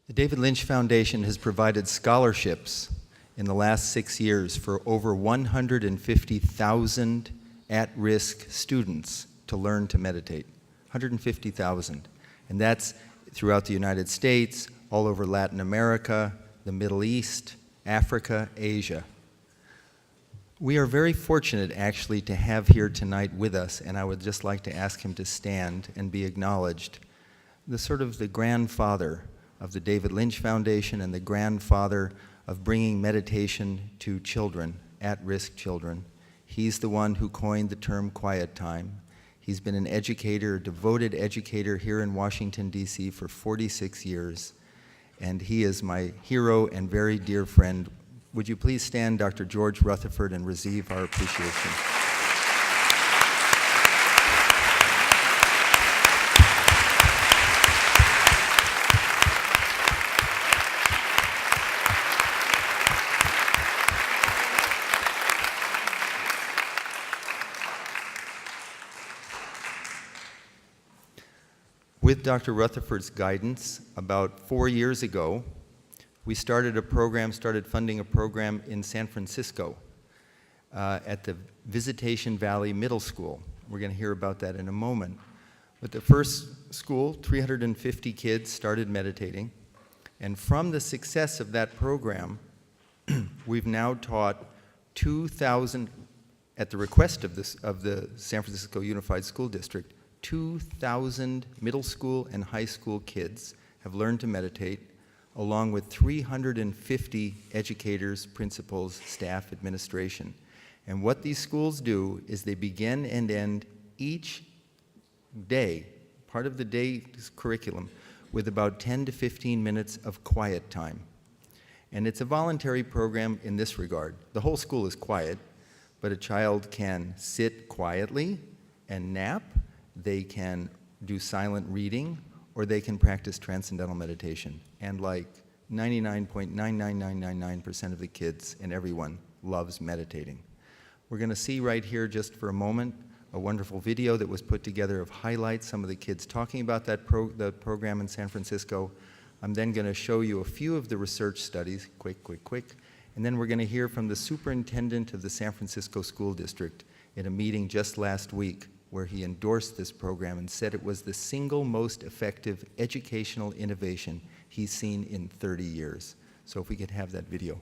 The David Lynch Foundation has provided scholarships in the last 6 years for over 150,000 at-risk students to learn to meditate. 150,000. And that's throughout the United States, all over Latin America, the Middle East, Africa, Asia. We are very fortunate actually to have here tonight with us, and I would just like to ask him to stand and be acknowledged, the grandfather of the David Lynch Foundation and the grandfather of bringing meditation to children, at-risk children. He's the one who coined the term quiet time. He's been an educator, a devoted educator here in Washington, D.C. for 46 years, and he is my hero and very dear friend. Would you please stand, Dr. George Rutherford, and receive our appreciation. With Dr. Rutherford's guidance, about 4 years ago, we started funding a program in San Francisco at the Visitation Valley Middle School. We're going to hear about that in a moment. But the first school, 350 kids started meditating, and from the success of that program, we've now taught 2,000, at the request of the San Francisco Unified School District, 2,000 middle school and high school kids have learned to meditate, along with 350 educators, principals, staff, administration. And what these schools do is they begin and end each day, part of the day's curriculum, with about 10 to 15 minutes of quiet time. And it's a voluntary program in this regard. The whole school is quiet, but a child can sit quietly and nap. They can do silent reading, or they can practice transcendental meditation. And like 99.99999% of the kids and everyone loves meditating. We're going to see right here just for a moment a wonderful video that was put together of highlights, some of the kids talking about the program in San Francisco. I'm then going to show you a few of the research studies, quick, and then we're going to hear from the superintendent of the San Francisco School District in a meeting just last week, where he endorsed this program and said it was the single most effective educational innovation he's seen in 30 years. So if we could have that video.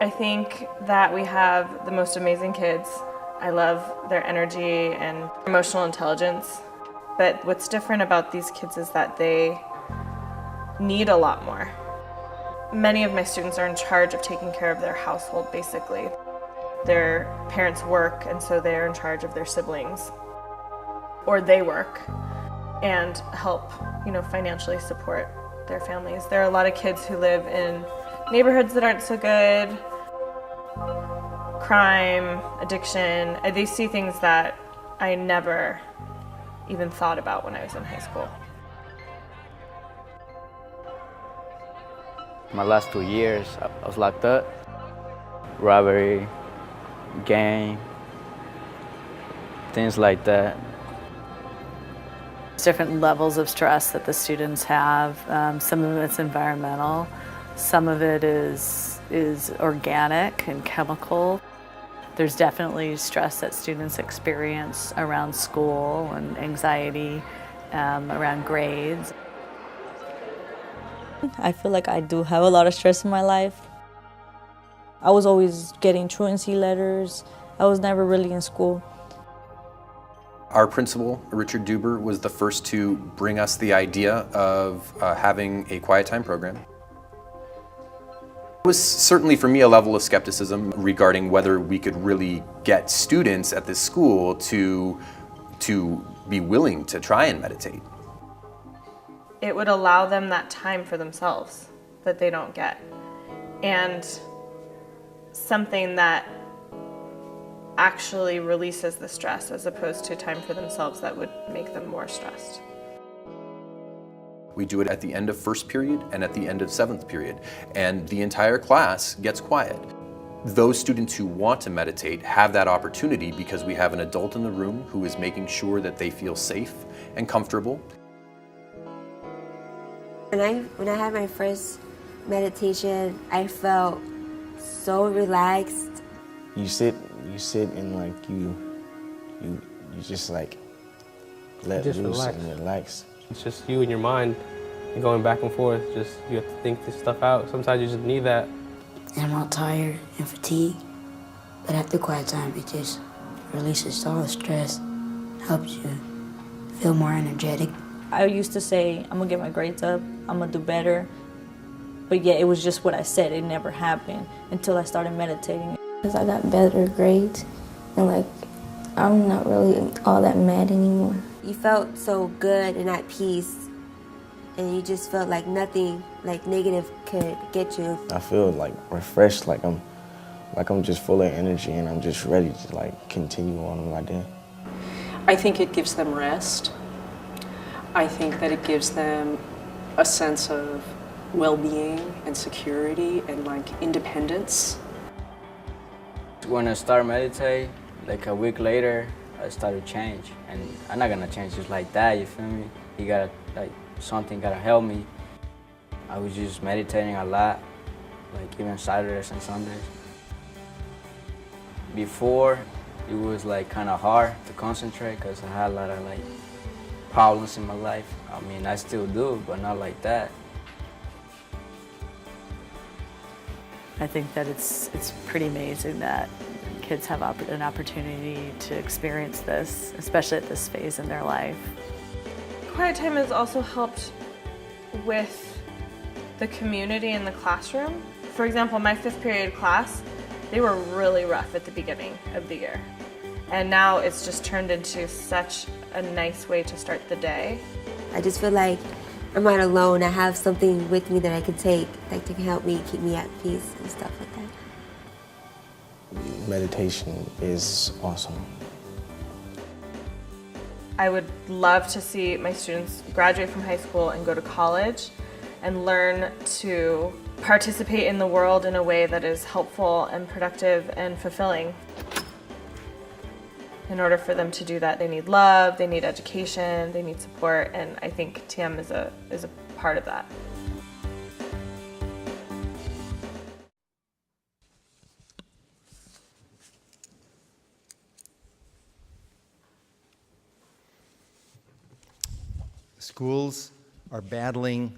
I think that we have the most amazing kids. I love their energy and emotional intelligence. But what's different about these kids is that they need a lot more. Many of my students are in charge of taking care of their household, basically. Their parents work, and so they're in charge of their siblings. Or they work and help, financially support their families. There are a lot of kids who live in neighborhoods that aren't so good, crime, addiction. They see things that I never even thought about when I was in high school. My last 2 years, I was locked up. Robbery, gang, things like that. Different levels of stress that the students have. Some of it's environmental, some of it is organic and chemical. There's definitely stress that students experience around school and anxiety, around grades. I feel like I do have a lot of stress in my life. I was always getting truancy letters. I was never really in school. Our principal, Richard Duber, was the first to bring us the idea of having a quiet time program. It was certainly for me a level of skepticism regarding whether we could really get students at this school to be willing to try and meditate. It would allow them that time for themselves that they don't get. And something that actually releases the stress as opposed to time for themselves that would make them more stressed. We do it at the end of first period and at the end of seventh period, and the entire class gets quiet. those students who want to meditate have that opportunity because we have an adult in the room who is making sure that they feel safe and comfortable. When I had my first meditation, I felt so relaxed. You sit and like you just like let Just loose relax. and relax. It's just you and your mind and going back and forth. Just you have to think this stuff out. Sometimes you just need that. I'm all tired and fatigued, but after quiet time, it just releases all the stress, helps you feel more energetic. I used to say, I'm gonna get my grades up, I'm gonna do better. But yeah, it was just what I said, it never happened until I started meditating. Because I got better grades and like, I'm not really all that mad anymore. You felt so good and at peace, and you just felt like nothing like negative could get you. I feel like refreshed, like I'm just full of energy and I'm just ready to like continue on with my day. I think it gives them rest. I think that it gives them a sense of well-being and security and like independence. When I started meditating, like a week later, I started to change. And I'm not gonna change just like that, you feel me? You gotta, like, something gotta help me. I was just meditating a lot, like even Saturdays and Sundays. Before, it was like kind of hard to concentrate because I had a lot of like problems in my life. I mean, I still do, but not like that. I think that it's pretty amazing that kids have an opportunity to experience this, especially at this phase in their life. Quiet time has also helped with the community in the classroom. For example, my 5th period class, they were really rough at the beginning of the year. And now it's just turned into such a nice way to start the day. I just feel like I'm not alone. I have something with me that I can take that can help me keep me at peace and stuff like that. Meditation is awesome. I would love to see my students graduate from high school and go to college and learn to participate in the world in a way that is helpful and productive and fulfilling. In order for them to do that, they need love, they need education, they need support, and I think TM is a part of that. Schools are battling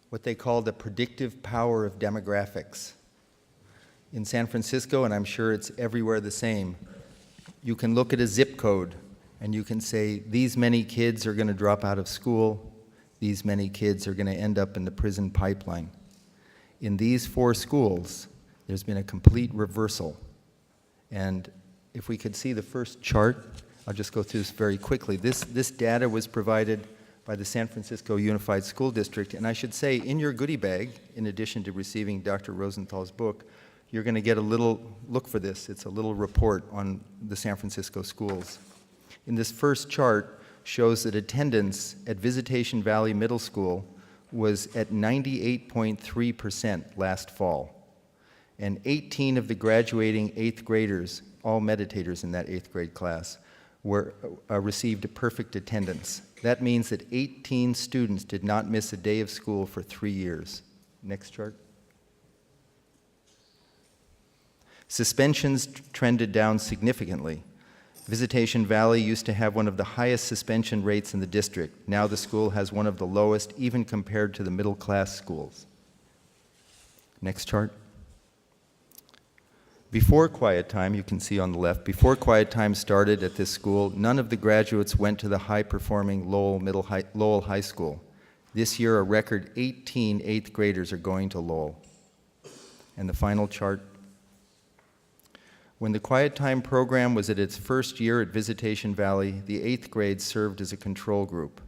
what they call the predictive power of demographics. In San Francisco, and I'm sure it's everywhere the same, you can look at a zip code and you can say, these many kids are going to drop out of school, these many kids are going to end up in the prison pipeline. In these 4 schools, there's been a complete reversal. And if we could see the first chart, I'll just go through this very quickly. This data was provided by the San Francisco Unified School District, and I should say, in your goodie bag, in addition to receiving Dr. Rosenthal's book, you're going to get a little look for this. It's a little report on the San Francisco schools. In this first chart shows that attendance at Visitation Valley Middle School was at 98.3% last fall. And 18 of the graduating 8th graders, all meditators in that 8th grade class, received a perfect attendance. That means that 18 students did not miss a day of school for 3 years. Next chart. Suspensions trended down significantly. Visitation Valley used to have one of the highest suspension rates in the district. Now the school has one of the lowest, even compared to the middle-class schools. Next chart. Before quiet time, you can see on the left, before quiet time started at this school, none of the graduates went to the high-performing Lowell High School. This year, a record 18 8th graders are going to Lowell. And the final chart. When the Quiet Time program was at its first year at Visitation Valley, the 8th grade served as a control group.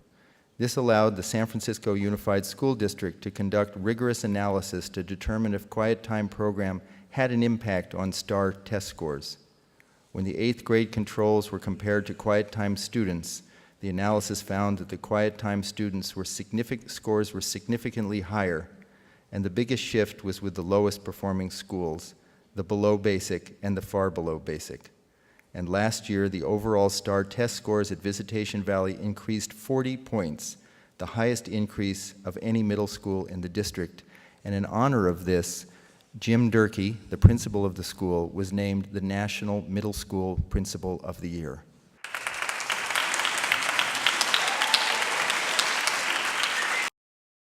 This allowed the San Francisco Unified School District to conduct rigorous analysis to determine if Quiet Time program had an impact on STAR test scores. When the 8th grade controls were compared to Quiet Time students, the analysis found that the Quiet Time students' scores were significantly higher, and the biggest shift was with the lowest performing schools, the below basic, and the far below basic. And last year, the overall STAR test scores at Visitation Valley increased 40 points, the highest increase of any middle school in the district. And in honor of this, Jim Durkee, the principal of the school, was named the National Middle School Principal of the Year.